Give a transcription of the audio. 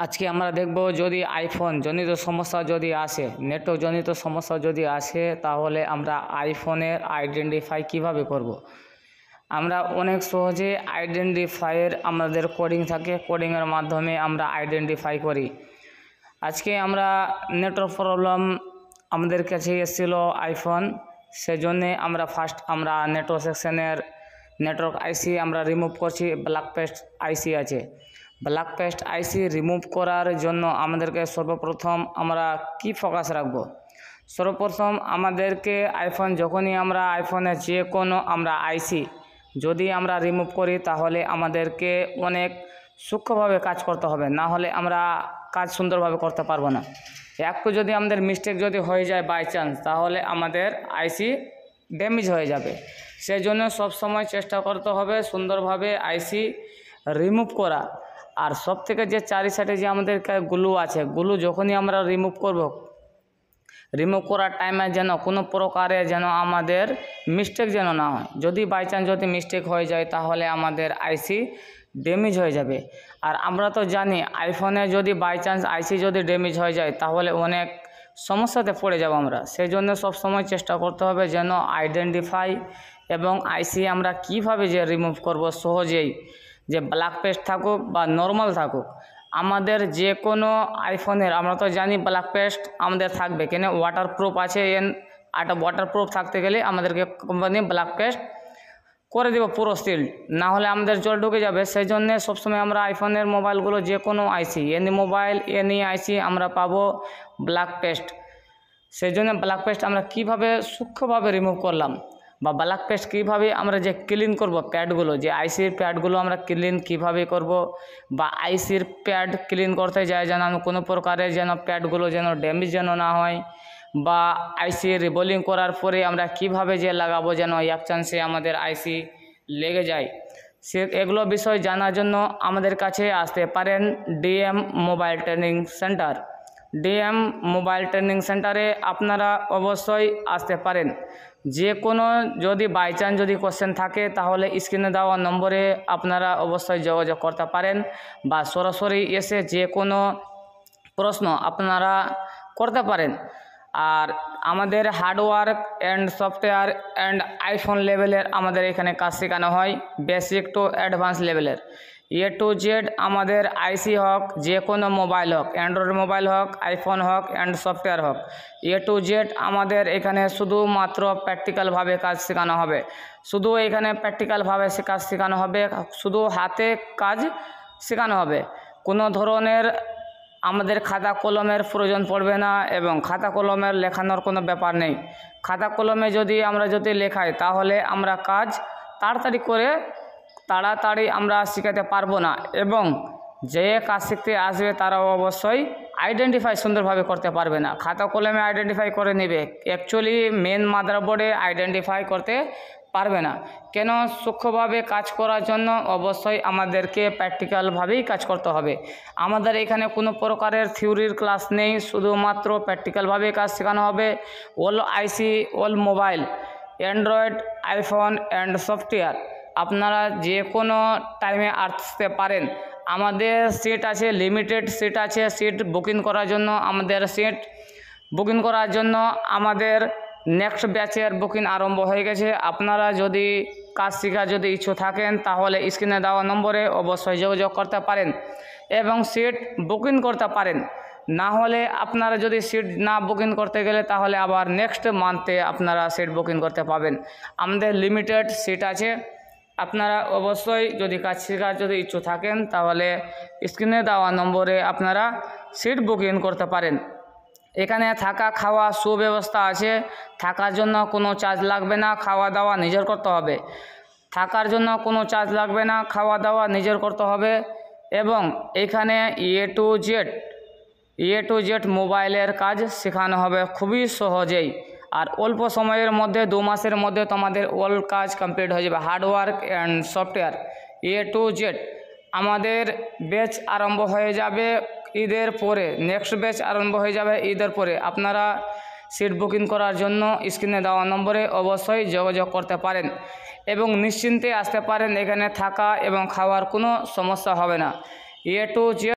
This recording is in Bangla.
আজকে আমরা দেখব যদি আইফোন জনিত সমস্যা যদি আসে, নেটওয়ার্ক জনিত সমস্যা যদি আসে, তাহলে আমরা আইফোনের আইডেন্টিফাই কিভাবে করব। আমরা অনেক সহজে আইডেন্টিফাইয়ের আমাদের কোডিং থাকে, কোডিংয়ের মাধ্যমে আমরা আইডেন্টিফাই করি। আজকে আমরা নেটওয়ার্ক প্রবলেম আমাদের কাছে এসেছিল আইফোন, সেজন্যে আমরা আমরা নেটওয়ার্ক সেকশনের নেটওয়ার্ক আইসি আমরা রিমুভ করছি। ব্ল্যাক পেস্ট আইসি আছে, ব্ল্যাক পেস্ট আইসি রিমুভ করার জন্য আমাদেরকে সর্বপ্রথম আমরা কি ফোকাস রাখব। সর্বপ্রথম আমাদেরকে আইফোন যখনই আমরা আইফোনে যে কোনো আমরা আইসি যদি আমরা রিমুভ করি, তাহলে আমাদেরকে অনেক সূক্ষ্মভাবে কাজ করতে হবে, না হলে আমরা কাজ সুন্দরভাবে করতে পারবো না। একটু যদি আমাদের মিস্টেক যদি হয়ে যায় বাই চান্স, তাহলে আমাদের আইসি ড্যামেজ হয়ে যাবে। সেই জন্য সবসময় চেষ্টা করতে হবে সুন্দরভাবে আইসি রিমুভ করা। আর সব থেকে যে চারি সাইডে যে আমাদের গ্লু আছে, গ্লু যখনই আমরা রিমুভ করব, রিমুভ করার টাইমে যেন কোনো প্রকারে যেন আমাদের মিস্টেক যেন না হয়। যদি বাই চান্স যদি মিস্টেক হয়ে যায়, তাহলে আমাদের আইসি ড্যামেজ হয়ে যাবে। আর আমরা তো জানি আইফোনে যদি বাই চান্স আইসি যদি ড্যামেজ হয়ে যায়, তাহলে অনেক সমস্যাতে পড়ে যাব আমরা। সেই জন্য সবসময় চেষ্টা করতে হবে যেন আইডেন্টিফাই এবং আইসি আমরা কিভাবে যে রিমুভ করব সহজেই, যে ব্ল্যাক পেস্ট থাকুক বা নর্মাল থাকুক, আমাদের যে কোনো আইফোনের আমরা তো জানি ব্ল্যাক পেস্ট আমাদের থাকবে, কেন ওয়াটারপ্রুফ আছে। একটা ওয়াটারপ্রুফ থাকতে গেলে আমাদেরকে কোম্পানি ব্ল্যাক পেস্ট করে দেবো পুরো সিল, না হলে আমাদের জল ঢুকে যাবে। সেই জন্যে সবসময় আমরা আইফোনের মোবাইলগুলো যে কোনো আইসি, এনি মোবাইল এনি আইসি আমরা পাবো ব্ল্যাক পেস্ট। সেই জন্য ব্ল্যাক পেস্ট আমরা কীভাবে সূক্ষ্মভাবে রিমুভ করলাম, বা ব্ল্যাক পেস্ট কীভাবে আমরা যে ক্লিন করব প্যাডগুলো, যে আইসির প্যাডগুলো আমরা ক্লিন কীভাবে করব, বা আইসির প্যাড ক্লিন করতে যায় যেন কোনো প্রকারে যেন প্যাডগুলো যেন ড্যামেজ যেন না হয়, বা আইসি রিবোলিং করার পরে আমরা কিভাবে যে লাগাবো যেন এক চান্সে আমাদের আইসি লেগে যায়। এগুলো বিষয় জানার জন্য আমাদের কাছে আসতে পারেন DM mobile training centre. DM mobile training সেন্টারে আপনারা অবশ্যই আসতে পারেন। যে কোনো যদি বাই চান্স যদি কোশ্চেন থাকে, তাহলে স্ক্রিনে দেওয়া নম্বরে আপনারা অবশ্যই যোগাযোগ করতে পারেন, বা সরাসরি এসে যে কোনো প্রশ্ন আপনারা করতে পারেন। আর আমাদের hard work and software and iPhone লেভেলের আমাদের এখানে কাজ শেখানো হয়, বেসিক টু অ্যাডভান্স লেভেলের। টু জেড আমাদের আইসি হোক, যে কোনো মোবাইল হোক, অ্যান্ড্রয়েড মোবাইল হোক, আইফোন হোক অ্যান্ড সফটওয়্যার হোক, টু জেড আমাদের এখানে শুধুমাত্র প্র্যাকটিক্যালভাবে কাজ শেখানো হবে। শুধু এখানে প্র্যাকটিক্যালভাবে কাজ শেখানো হবে, শুধু হাতে কাজ শেখানো হবে। কোনো ধরনের আমাদের খাতা কলমের প্রয়োজন পড়বে না, এবং খাতা কলমের লেখানোর কোনো ব্যাপার নেই। খাতা কলমে যদি আমরা লেখাই, তাহলে আমরা কাজ তাড়াতাড়ি আমরা শেখাতে পারবো না, এবং যে কাজ শিখতে আসবে তারাও অবশ্যই আইডেন্টিফাই সুন্দরভাবে করতে পারবে না। খাতা কলমে আইডেন্টিফাই করে নেবে, অ্যাকচুয়ালি মেন মাদারবোর্ডে আইডেন্টিফাই করতে পারবে না। কেন? সূক্ষ্মভাবে কাজ করার জন্য অবশ্যই আমাদেরকে প্র্যাকটিক্যালভাবেই কাজ করতে হবে। আমাদের এখানে কোনো প্রকারের থিওরির ক্লাস নেই, শুধুমাত্র প্র্যাকটিক্যালভাবে কাজ শেখানো হবে। All IC, all mobile, Android, iPhone and software আপনারা যে কোনো টাইমে আসতে পারেন। আমাদের সিট আছে, লিমিটেড সিট আছে। সিট বুকিং করার জন্য আমাদের নেক্সট ব্যাচের বুকিং আরম্ভ হয়ে গেছে। আপনারা যদি কাজ শেখার যদি ইচ্ছুক থাকেন, তাহলে স্ক্রিনে দেওয়া নম্বরে অবশ্যই যোগাযোগ করতে পারেন এবং সিট বুকিং করতে পারেন। না হলে আপনারা যদি সিট না বুকিং করতে গেলে, তাহলে আবার নেক্সট মান্থে আপনারা সিট বুকিং করতে পাবেন। আমাদের লিমিটেড সিট আছে। আপনারা অবশ্যই যদি কাজ শেখার যদি ইচ্ছুক থাকেন, তাহলে স্ক্রিনে দেওয়া নম্বরে আপনারা সিট বুকিং করতে পারেন। এখানে থাকা খাওয়া সুব্যবস্থা আছে। থাকার জন্য কোনো চার্জ লাগবে না, খাওয়া দাওয়া নিজের করতে হবে। থাকার জন্য কোনো চার্জ লাগবে না, খাওয়া দাওয়া নিজের করতে হবে। এবং এখানে এ টু জেড মোবাইলের কাজ শেখানো হবে খুবই সহজেই। আর অল্প সময়ের মধ্যে 2 মাসের মধ্যে তোমাদের অল কাজ কমপ্লিট হয়ে যাবে। Hard work and software to Z আমাদের ব্যাচ আরম্ভ হয়ে যাবে ঈদের পরে। নেক্সট ব্যাচ আরম্ভ হয়ে যাবে ঈদের পরে। আপনারা সিট বুকিং করার জন্য স্ক্রিনে দেওয়া নম্বরে অবশ্যই যোগাযোগ করতে পারেন এবং নিশ্চিন্তে আসতে পারেন। এখানে থাকা এবং খাওয়ার কোনো সমস্যা হবে না। To Z